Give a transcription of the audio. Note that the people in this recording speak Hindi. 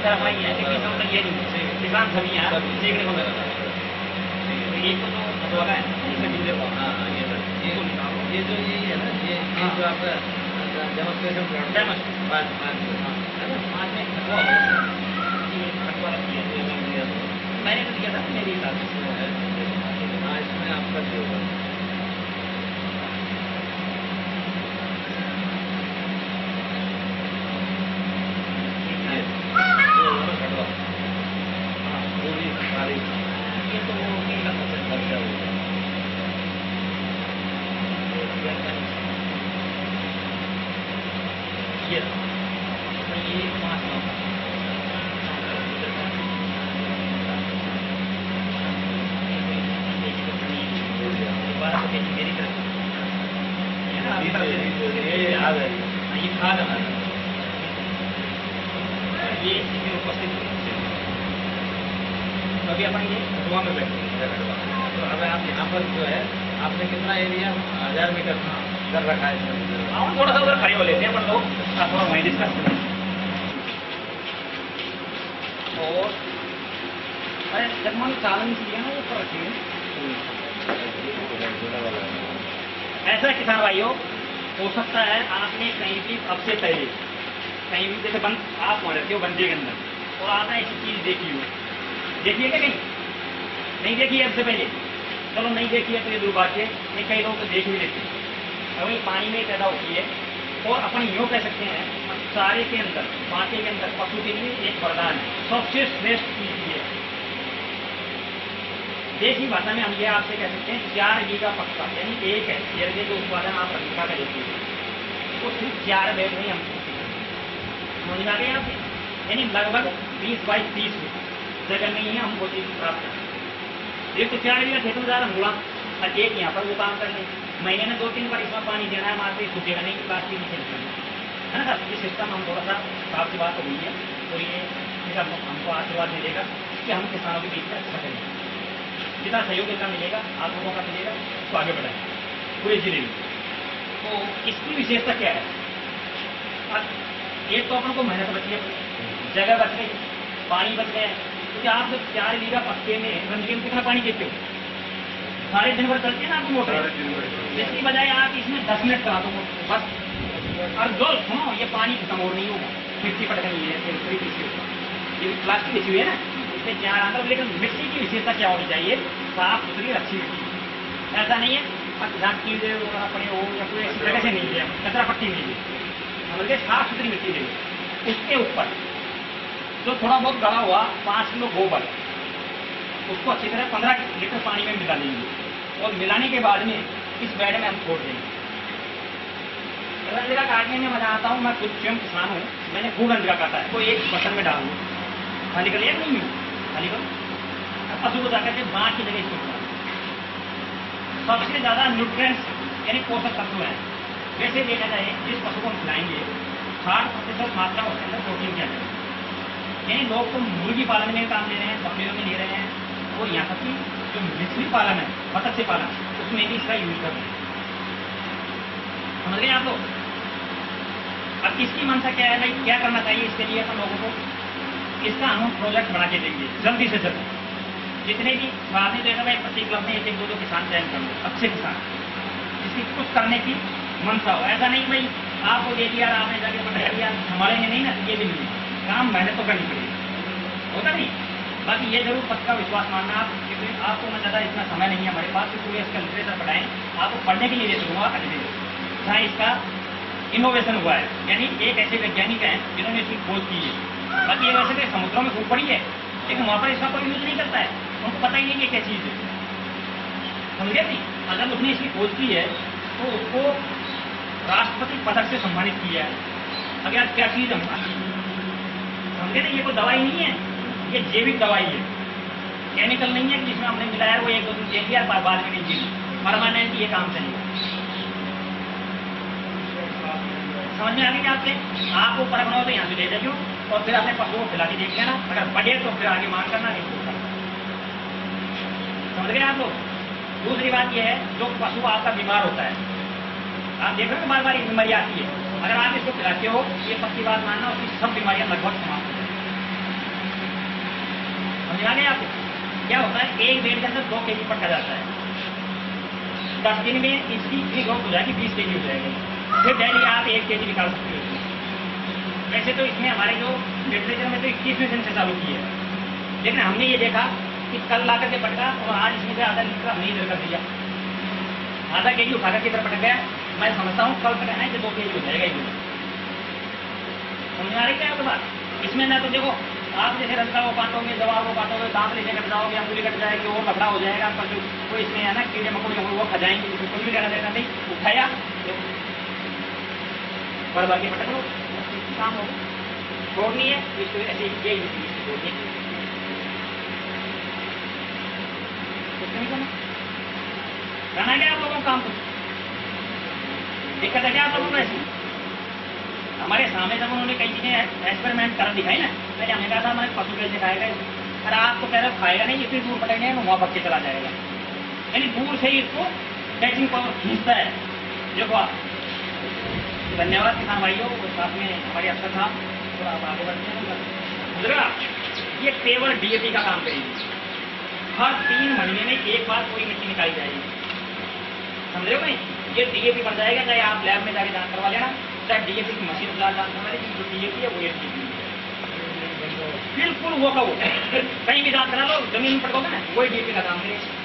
पत्थर अपना ही है, लेकिन इसका मतलब ये नहीं किसान सभी यहाँ देखने को मिल रहा है। एक तो मतवाला है इसमें जिंदे को ये जो ये है ना, ये जो आपका डेमोस्ट्रेशन प्लांट है आज में खतवा मैंने तो दिया था मेरे हिसाब से। हाँ, इसमें आपका जो ये तो वो नहीं कर सकते ये 5 12 के जी मेरी तरफ ये याद है, ये खाद हमारा ये इसमें उपस्थित अभी अपन ये धुआं में बैठे। तो अब आप यहाँ पर जो है आपने कितना एरिया 1000 मीटर कर रखा है इसमें? हाँ थोड़ा सा उधर खड़े हो लेते हैं अपन लोग, थोड़ा वहीं डिस्कस करें। और अरे जब हम चालन किए ना ऊपर रखिए ऐसा किसान भाइयों हो सकता है आपने कहीं भी अब से पहले कहीं भी जैसे बंद आप वहाँ रहते हो बंदे के अंदर और आपने ऐसी चीज देखी हो, देखिए क्या कहीं नहीं देखी है अब से पहले? चलो नहीं देखी है तो ये दुर्भाग्य, नहीं कई लोग तो देख भी लेते हैं। अब ये पानी में पैदा होती है और अपन यूँ कह सकते हैं चारे के अंदर बाटे के अंदर पशु के लिए एक वरदान है, सबसे श्रेष्ठ चीज है। देसी भाषा में हम ये आपसे कह सकते हैं 4 बीघा पक्का यानी 1 है ये जो उत्पादन आप अधिका का लेते हैं वो सिर्फ 4 बैग में हम समझ में आ गए आपसे, यानी लगभग 20 बाई 30 जगह में ही हम वो चीज प्राप्त करें। एक तो 4 बीघा खेत में जा रहा और एक यहाँ पर वो काम कर लें, महीने में 2-3 बार इसमें पानी देना है, मारते सूखेगा नहीं प्लास्टिक नीचे निकलना है ना सर। ये सिस्टम हम थोड़ा सा साफ सी बात हुई है और ये हमको आशीर्वाद मिलेगा कि हम किसानों के बीच में अच्छा करेंगे, जितना सहयोग इतना मिलेगा आप लोगों का मिलेगा तो आगे बढ़ाएंगे पूरे जिले में। तो इसकी विशेषता क्या है? एक तो अपन को मेहनत बच गई, जगह बच गई, पानी बच गया। क्योंकि आप जब 4 बीघा पक्के में घंटे में कितना पानी देते हो? सारे दिन भर चलती है ना आपकी मोटर, इसकी बजाय आप इसमें 10 मिनट करा दो बस। और जो सुनो ये पानी खत्म और नहीं होगा, मिट्टी पट गई है, ये प्लास्टिक बिछी हुई है ना इसमें क्या अंदर। लेकिन मिट्टी की विशेषता क्या होनी चाहिए? साफ सुथरी अच्छी मिट्टी, ऐसा नहीं है जहाँ कीड़े वगैरह पड़े हो या कोई ऐसी जगह से नहीं है, कचरा पट्टी नहीं है, बल्कि साफ सुथरी मिट्टी देगी। उसके ऊपर जो थोड़ा बहुत गड़ा हुआ 5 किलो गोबर उसको अच्छी तरह 15 लीटर पानी में मिला लेंगे और मिलाने के बाद में इस बेड में हम छोड़ देंगे। रंजगा काटने में मजा आता हूँ, मैं खुद स्वयं किसान हूँ, मैंने खूब रंजगा काटा है। कोई एक बर्तन में डाल दूँ खाली कर लिया नहीं खाली करो, पशु को जाकर के बाँट की जगह इसको डाल। सबसे ज्यादा न्यूट्रिएंट्स यानी पोषक तत्व हैं वैसे देखा जाए जिस पशु को हम खिलाएंगे 60% मात्रा उसके अंदर प्रोटीन की आ जाएगी। यानी लोग तो मुर्गी पालन में काम ले रहे हैं, बकरियों में ले रहे हैं, और यहाँ तक कि जो मछली पालन है, मत्स्य पालन, उसमें भी इसका यूज कर रहे हैं। समझ गए आप लोग? अब इसकी मंशा क्या है भाई, क्या करना चाहिए इसके लिए अपन लोगों को? इसका हम प्रोजेक्ट बना के देंगे जल्दी से जल्दी। जितने भी बाद में देखा भाई प्रति क्लब में 1-2 किसान चयन कर लो, अच्छे किसान जिसकी कुछ करने की मंशा हो। ऐसा नहीं भाई आपको दे दिया आपने जाके बढ़ा दिया, हमारे लिए नहीं ना, ये भी नहीं काम, मेहनत तो करनी पड़ेगी, होता नहीं। बाकी ये जरूर पक्का विश्वास मानना आप, क्योंकि आपको मैं ज़्यादा इतना समय नहीं है हमारे पास कि पूरे इसका लिटरेचर पढ़ाएं, आपको पढ़ने के लिए दे दूँगा अगले जहाँ इसका इनोवेशन हुआ है, यानी एक ऐसे वैज्ञानिक हैं जिन्होंने इसकी खोज की है। बाकी ये वैसे तो समुद्रों में खूब पड़ी है, लेकिन वहाँ पर इसका कोई यूज नहीं करता है, उनको पता ही नहीं कि क्या चीज़ है। समझे नहीं? अगर उसने इसकी खोज की है तो उसको राष्ट्रपति पदक से सम्मानित किया है। अब यार क्या चीज़ है, समझे नहीं? ये कोई दवाई नहीं है, ये जैविक दवाई है, केमिकल नहीं है कि जिसमें हमने मिलाया वो 1-2 दिन दे दिया बाद में नहीं दी, परमानेंट ये काम चलेगा। समझ में आ गई आपके? आपको परखना हो तो यहाँ से ले जाइए और फिर अपने पशुओं को खिला के देख लेना, अगर बढ़े तो फिर आगे मांग करना, नहीं तो समझ गए आप लोग? दूसरी बात यह है, जो पशु आपका बीमार होता है, आप देख रहे हो बार बार एक बीमारी आती है, अगर आप इसको खिलाते हो, ये पक्की बात मानना, उसकी सब बीमारियां लगभग समाप्त हो जाएंगी। समझ में आ गया आपको? क्या होता है, एक बेड के अंदर 2 kg पटका जाता है, 10 दिन में इसकी इतनी ग्रोथ हो जाएगी, 20 kg हो जाएगी, फिर डेली आप 1 kg निकाल सकते हो। वैसे तो इसमें हमारे जो लिटरेचर में तो 21वें दिन से चालू की है, लेकिन हमने ये देखा कि कल ला करके पटका और आज इसमें से आधा लीटर हमने इधर कर दिया, आधा kg उठा करके इधर पटक गया। मैं समझता हूँ कल पटकना है कि 2 kg हो जाएगा ये। समझ में आ रही क्या आपके बात? इसमें ना तो देखो आप जैसे रस्ता वो काटोगे, दवा वो काटोगे, दांत लेके कट जाओगे, अंगुली कट जाएगी और लफड़ा हो जाएगा, पर जो कोई इसमें है ना कीड़े मकोड़े वो खा जाएंगे, तो कोई भी कहना देना नहीं, उठाया भर भर के पटक लो, काम हो छोड़नी है तो इसको ऐसे यही होती है, छोड़नी है कुछ नहीं करना। करना है क्या आप लोगों को काम? कुछ दिक्कत है क्या आप लोगों को? ऐसी हमारे सामने जब उन्होंने कई चीजें एक्सपेरिमेंट कर दिखाई ना, पहले हमने कहा था हमारे पशु कैसे खाएगा, अरे आप तो कह रहे हो खाएगा नहीं, इतनी दूर पटकने वहाँ पक के चला जाएगा, यानी दूर से ही इसको कैचिंग पावर खींचता है। देखो आप, धन्यवाद किसान भाइयों, साथ में हमारे अफसर साहब, थोड़ा आप आगे बढ़ते हैं। ये केवल डीएपी का काम करेगी, हर 3 महीने में एक बार पूरी मिट्टी निकाली जाएगी, समझ रहे हो भाई? ये डीएपी बन जाएगा, चाहे आप लैब में जाके जांच करवा लेना, चाहे डीएपी की मशीन जांच करवा लेगी, जो डीएपी है वो एडीपी बिल्कुल वो का वो कहीं भी जांच करा लो, जमीन में पटकोगे ना, वही डीएपी का काम करेगा।